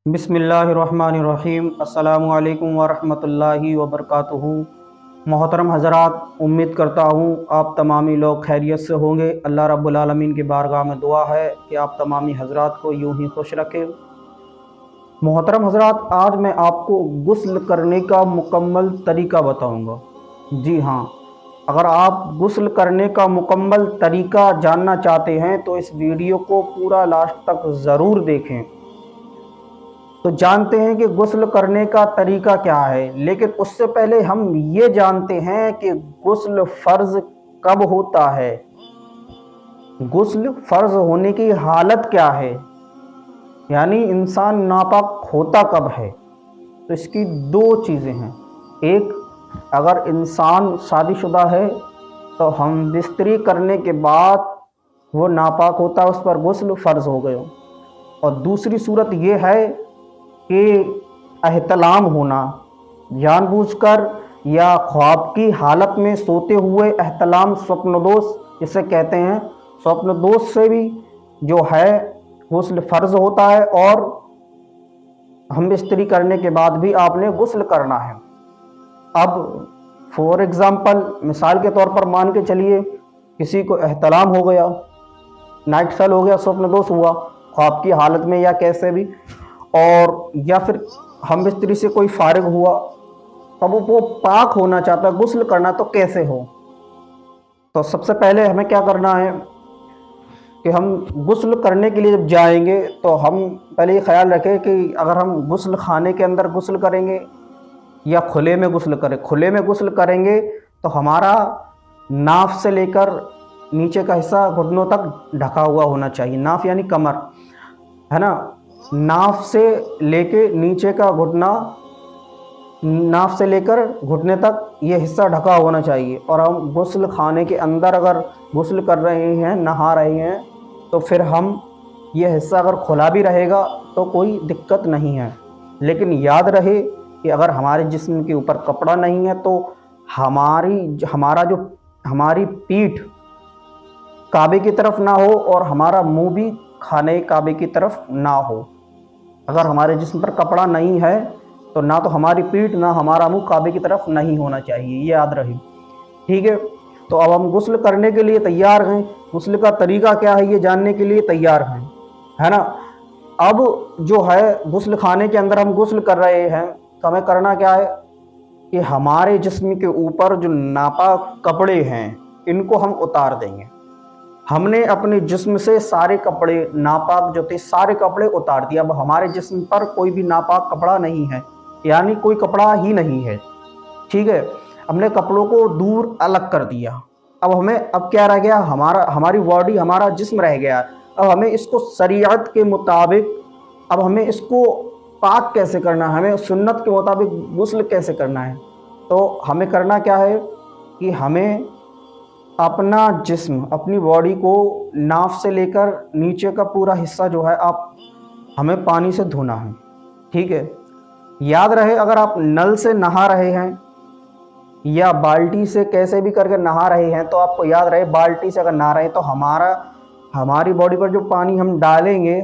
बिस्मिल्लाहिर्रहमानिर्रहीम। अस्सलामु अलैकुम वरहमतुल्लाहि वबरकातुहू। मोहतरम हज़रात, उम्मीद करता हूँ आप तमामी लोग खैरियत से होंगे। अल्लाह रब्बुल आलमीन की बारगाह में दुआ है कि आप तमामी हज़रात को यूं ही खुश रखे। मोहतरम हज़रात, आज मैं आपको गुस्ल करने का मुकम्मल तरीका बताऊँगा। जी हाँ, अगर आप गुस्ल करने का मुकम्मल तरीका जानना चाहते हैं तो इस वीडियो को पूरा लास्ट तक ज़रूर देखें। तो जानते हैं कि गुस्ल करने का तरीका क्या है, लेकिन उससे पहले हम ये जानते हैं कि गुस्ल फ़र्ज़ कब होता है, गुस्ल फ़र्ज़ होने की हालत क्या है, यानी इंसान नापाक होता कब है। तो इसकी दो चीज़ें हैं। एक, अगर इंसान शादीशुदा है तो हम बिस्तरी करने के बाद वो नापाक होता है, उस पर गुस्ल फ़र्ज़ हो गया। और दूसरी सूरत ये है कि एहतलाम होना, जानबूझकर या ख्वाब की हालत में सोते हुए एहतलाम, स्वप्नदोष जिसे कहते हैं, स्वप्नदोष से भी जो है गुस्ल फ़र्ज़ होता है। और हम बिस्तरी करने के बाद भी आपने गुस्ल करना है। अब फॉर एग्ज़ाम्पल, मिसाल के तौर पर मान के चलिए किसी को एहतलाम हो गया, नाइट फेल हो गया, स्वप्नदोष हुआ ख्वाब की हालत में या कैसे भी, और या फिर हम बिस्तरी से कोई फारिग हुआ, तब वो पाक होना चाहता है, गुस्ल करना, तो कैसे हो। तो सबसे पहले हमें क्या करना है कि हम गुस्ल करने के लिए जब जाएंगे तो हम पहले ये ख्याल रखें कि अगर हम गुस्ल खाने के अंदर गुस्ल करेंगे या खुले में गुस्ल करें। खुले में गुस्ल करेंगे तो हमारा नाफ से लेकर नीचे का हिस्सा घुटनों तक ढका हुआ होना चाहिए। नाफ यानी कमर, है ना। नाफ से लेके नीचे का घुटना, नाफ से लेकर घुटने तक ये हिस्सा ढका होना चाहिए। और हम गुस्ल खाने के अंदर अगर गुस्ल कर रहे हैं, नहा रहे हैं, तो फिर हम ये हिस्सा अगर खुला भी रहेगा तो कोई दिक्कत नहीं है। लेकिन याद रहे कि अगर हमारे जिस्म के ऊपर कपड़ा नहीं है तो हमारी पीठ काबे की तरफ ना हो और हमारा मुंह भी खाने काबे की तरफ ना हो। अगर हमारे जिस्म पर कपड़ा नहीं है तो ना तो हमारी पीठ ना हमारा मुंह काबे की तरफ नहीं होना चाहिए, ये याद रहे। ठीक है, तो अब हम गुस्ल करने के लिए तैयार हैं। गुस्ल का तरीका क्या है ये जानने के लिए तैयार हैं, है ना। अब जो है गुस्ल खाने के अंदर हम गुस्ल कर रहे हैं तो हमें करना क्या है कि हमारे जिस्म के ऊपर जो नापाक कपड़े हैं इनको हम उतार देंगे। हमने अपने जिस्म से सारे कपड़े, नापाक जो थे सारे कपड़े उतार दिए। अब हमारे जिस्म पर कोई भी नापाक कपड़ा नहीं है, यानी कोई कपड़ा ही नहीं है। ठीक है, हमने कपड़ों को दूर अलग कर दिया। अब क्या रह गया, हमारी बॉडी, हमारा जिस्म रह गया। अब हमें इसको शरीयत के मुताबिक, अब हमें इसको पाक कैसे करना है, हमें सुन्नत के मुताबिक गुस्ल कैसे करना है। तो हमें करना क्या है कि हमें अपना जिस्म, अपनी बॉडी को नाफ से लेकर नीचे का पूरा हिस्सा जो है हमें पानी से धोना है। ठीक है, याद रहे अगर आप नल से नहा रहे हैं या बाल्टी से कैसे भी करके नहा रहे हैं तो आपको याद रहे, बाल्टी से अगर नहा रहे हैं तो हमारी बॉडी पर जो पानी हम डालेंगे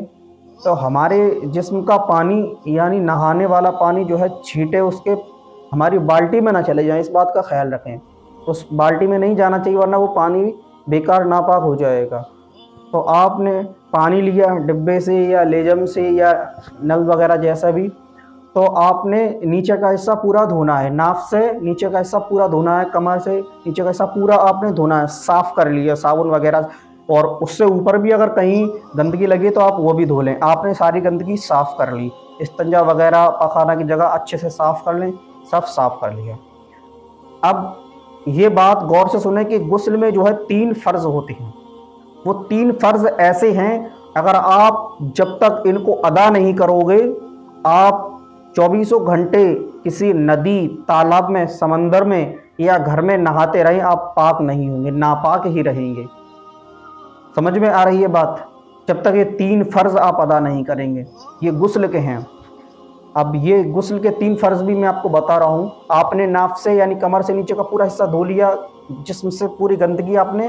तो हमारे जिस्म का पानी यानी नहाने वाला पानी जो है छींटे उसके हमारी बाल्टी में ना चले जाएं, इस बात का ख्याल रखें। उस बाल्टी में नहीं जाना चाहिए, वरना वो पानी बेकार नापाक हो जाएगा। तो आपने पानी लिया डिब्बे से या लेजम से या नल वगैरह जैसा भी, तो आपने नीचे का हिस्सा पूरा धोना है। नाफ से नीचे का हिस्सा पूरा धोना है, कमर से नीचे का हिस्सा पूरा आपने धोना है, साफ़ कर लिया साबुन वगैरह। और उससे ऊपर भी अगर कहीं गंदगी लगी तो आप वो भी धो लें। आपने सारी गंदगी साफ़ कर ली, इस्तिंजा वगैरह पखाना की जगह अच्छे से साफ़ कर लें, सब साफ़ कर लिया। अब ये बात गौर से सुने कि गुस्ल में जो है 3 फ़र्ज़ होते हैं। वो 3 फ़र्ज़ ऐसे हैं, अगर आप जब तक इनको अदा नहीं करोगे, आप 24 घंटे किसी नदी, तालाब में, समंदर में या घर में नहाते रहें, आप पाक नहीं होंगे, नापाक ही रहेंगे। समझ में आ रही है बात। जब तक ये 3 फ़र्ज़ आप अदा नहीं करेंगे, ये गुस्ल के हैं। अब ये गुस्ल के 3 फ़र्ज़ भी मैं आपको बता रहा हूँ। आपने नाफ से यानी कमर से नीचे का पूरा हिस्सा धो लिया, जिस्म से पूरी गंदगी आपने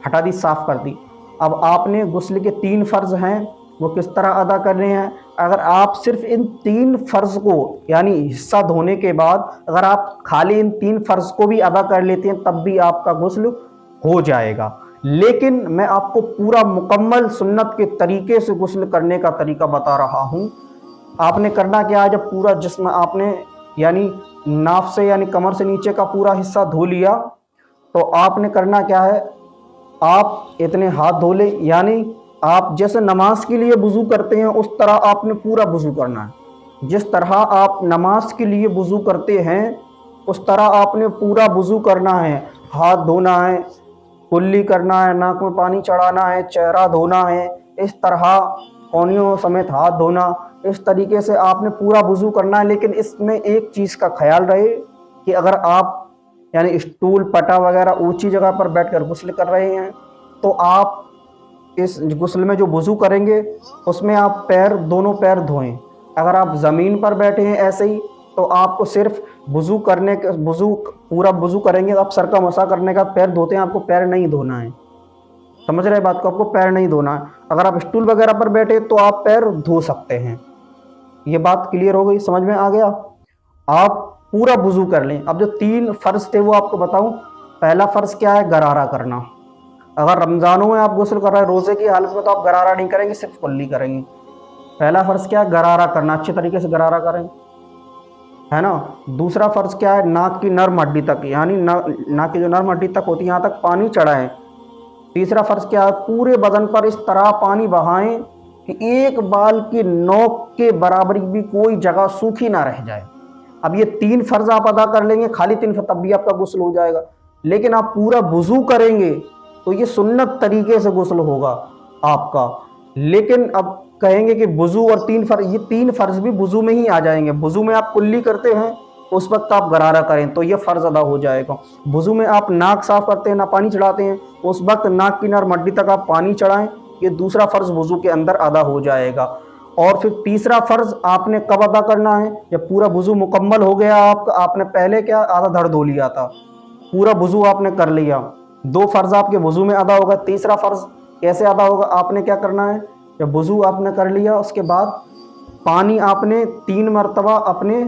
हटा दी, साफ़ कर दी। अब आपने गुस्ल के 3 फ़र्ज़ हैं, وہ کس طرح ادا کرنے ہیں؟ اگر آپ صرف ان 3 فرض کو یعنی حصہ دھونے کے بعد اگر آپ خالی ان 3 فرض کو بھی ادا کر لیتے ہیں تب بھی آپ کا غسل ہو جائے گا۔ لیکن میں آپ کو پورا مکمل سنت کے طریقے سے غسل کرنے کا طریقہ بتا رہا ہوں۔ آپ نے کرنا کیا ہے، جب پورا جسم آپ نے یعنی ناف سے یعنی کمر سے نیچے کا پورا حصہ دھو لیا تو آپ نے کرنا کیا ہے، آپ اتنے ہاتھ دھو لیں، یعنی آپ جیسے نماز کے لیے وضو کرتے ہیں اس طرح آپ نے پورا وضو کرنا ہے۔ جس طرح آپ نماز کے لیے وضو کرتے ہیں اس طرح آپ نے پورا وضو کرنا ہے۔ ہاتھ دھونا ہے، کلی کرنا ہے، ناک میں پانی چڑھانا ہے، چہرہ دھونا ہے، اس طرح کونیوں سمیت ہاتھ دھونا، اس طریقے سے آپ نے پورا وضو کرنا ہے۔ لیکن اس میں ایک چیز کا خیال رہے کہ اگر آپ یعنی اسٹول پٹا وغیرہ اونچی جگہ پر بیٹھ کر غسل کر رہے ہیں تو آپ اس غسل میں جو وضو کریں گے اس میں آپ دونوں پیر دھوئیں۔ اگر آپ زمین پر بیٹھے ہیں ایسے ہی تو آپ کو صرف پورا وضو کریں گے، آپ سر کا مسح کرنے کا پیر دھوتے ہیں، آپ کو پیر نہیں دھونا ہے۔ سمجھ رہے بات کو؟ آپ کو پیر نہیں دھونا ہے۔ اگر آپ اسٹول وغیرہ پر بیٹھے تو آپ پیر دھو سکتے ہیں۔ یہ بات کلیئر ہو گئی، سمجھ میں آ گیا؟ آپ پورا وضو کر لیں۔ اب جو 3 فرض تھے وہ آپ کو بتاؤں۔ پہلا فرض کیا ہے؟ غرارہ کرنا۔ اگر رمضانوں میں آپ غسل کر رہے ہیں روزے کی حالت میں تو آپ غرارہ نہیں کریں گے، صرف کلی کریں گے۔ پہلا فرض کیا ہے؟ غرارہ کرنا، اچھے طریقے سے غرارہ کریں، ہے نا۔ دوسرا فرض کیا ہے؟ ناک کی نرم ہڈی تک یعنی ناک کی جو نرم ہڈی تک ہوتی ہے یہاں تک پانی چڑھائیں۔ تیسرا فرض کیا ہے؟ پورے بدن پر اس طرح پانی بہائیں کہ ایک بال کی نوک کے برابر بھی کوئی جگہ سوکھی نہ رہ جائے۔ اب یہ 3 فرض آپ ادا کر لیں گے، خالی 3 تب بھی آپ کا غسل ہو جائے گا۔ لیکن آپ پورا وضو کریں گے تو یہ سنت طریقے سے غسل ہوگا آپ کا۔ لیکن اب کہیں گے کہ وضو اور 3 فرض، یہ 3 فرض بھی وضو میں ہی آ جائیں گے۔ وضو میں آپ کلی کرتے ہیں اس وقت آپ غرارہ کریں تو یہ فرض ادا ہو جائے گا۔ وضو میں آپ ناک صاف کرتے ہیں، نہ پانی چڑھاتے ہیں، اس وقت ناک کی نرم ہڈی تک آپ پانی چڑھائیں، یہ دوسرا فرض وضو کے اندر ادا ہو جائے گا۔ اور پھر تیسرا فرض آپ نے کب ادا کرنا ہے؟ جب پورا وضو مکمل ہو گیا آپ نے پہلے کیا آدھا دھڑ دھو لیا تھا، پورا وضو آپ نے کر لیا، 2 فرض آپ کے وضو میں ادا ہوگا۔ تیسرا فرض کیسے ادا ہوگا؟ آپ نے کیا کرنا ہے، جب وضو آپ نے کر لیا اس کے بعد پانی آپ نے 3 مرتبہ اپنے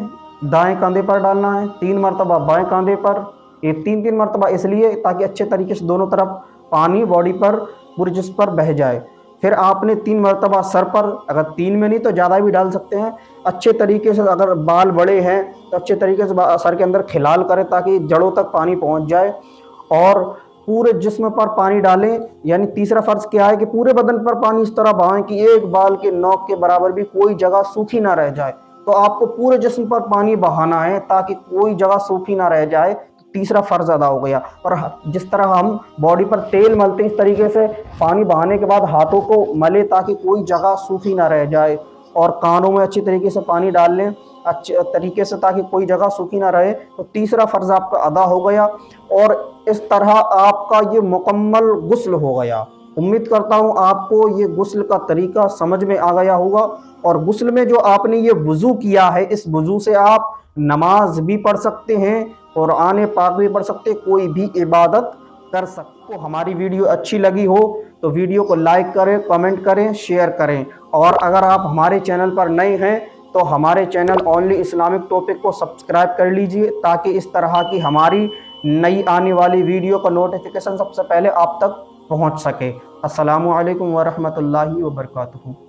دائیں کاندھے پر ڈالنا ہے، 3 مرتبہ بائیں کاندھے پر۔ یہ 3 مرتبہ اس لیے تاکہ اچھے طریقے سے دونوں طرف پانی باڈی پر پورے جسم پر بہہ جائے۔ پھر آپ نے 3 مرتبہ سر پر، اگر 3 میں نہیں تو زیادہ بھی ڈال سکتے ہیں، اچھے طریقے سے، اگر بال بڑے ہیں تو اچھے طریقے سے سر کے اندر کھلال کریں تاکہ جڑوں تک پانی پہنچ جائے، اور پورے جسم پر پانی ڈالیں۔ یعنی تیسرا فرض کیا ہے کہ پورے بدن پر پانی اس طرح بہائیں کہ ایک بال کے نوک کے برابر بھی کوئی جگہ سوکھی نہ رہ جائے۔ تو آپ کو پورے جسم پر پانی بہانا ہے تاکہ کوئی جگہ سوکھی نہ رہ جائے۔ تیسرا فرض ادا ہو گیا۔ اور جس طرح ہم باڈی پر تیل ملتے ہیں اس طریقے سے پانی بہانے کے بعد ہاتھوں کو ملے تاکہ کوئی جگہ سوکھی نہ رہ جائے، اور کانوں میں اچھی طریقے سے پانی ڈال لیں اچھے طریقے سے تاکہ کوئی جگہ سوکھی نہ رہے۔ تو تیسرا فرض آپ کا ادا ہو گیا، اور اس طرح آپ کا یہ مکمل غسل ہو گیا۔ امید کرتا ہوں آپ کو یہ غسل کا طریقہ سمجھ میں آ گیا ہوگا، اور غسل میں جو آپ نے یہ وضو کیا ہے اس وضو سے آپ نماز بھی پڑھ سکتے ہیں، قرآن پاک بھی پڑھ سکتے ہیں، کوئی بھی عبادت کر سکتے۔ تو ہماری ویڈیو اچھی لگی ہو تو ویڈیو کو لائک کریں، کمنٹ کریں، شیئر کریں، اور اگر آپ ہمارے چینل پر نئے ہیں تو ہمارے چینل اونلی اسلامک ٹاپک کو سبسکرائب کر لیجئے تاکہ اس طرح کی ہماری نئی آنے والی ویڈیو کا نوٹیفیکیشن سب سے پہلے آپ تک پہنچ سکے۔ السلام علیکم ورحمۃ اللہ وبرکاتہ۔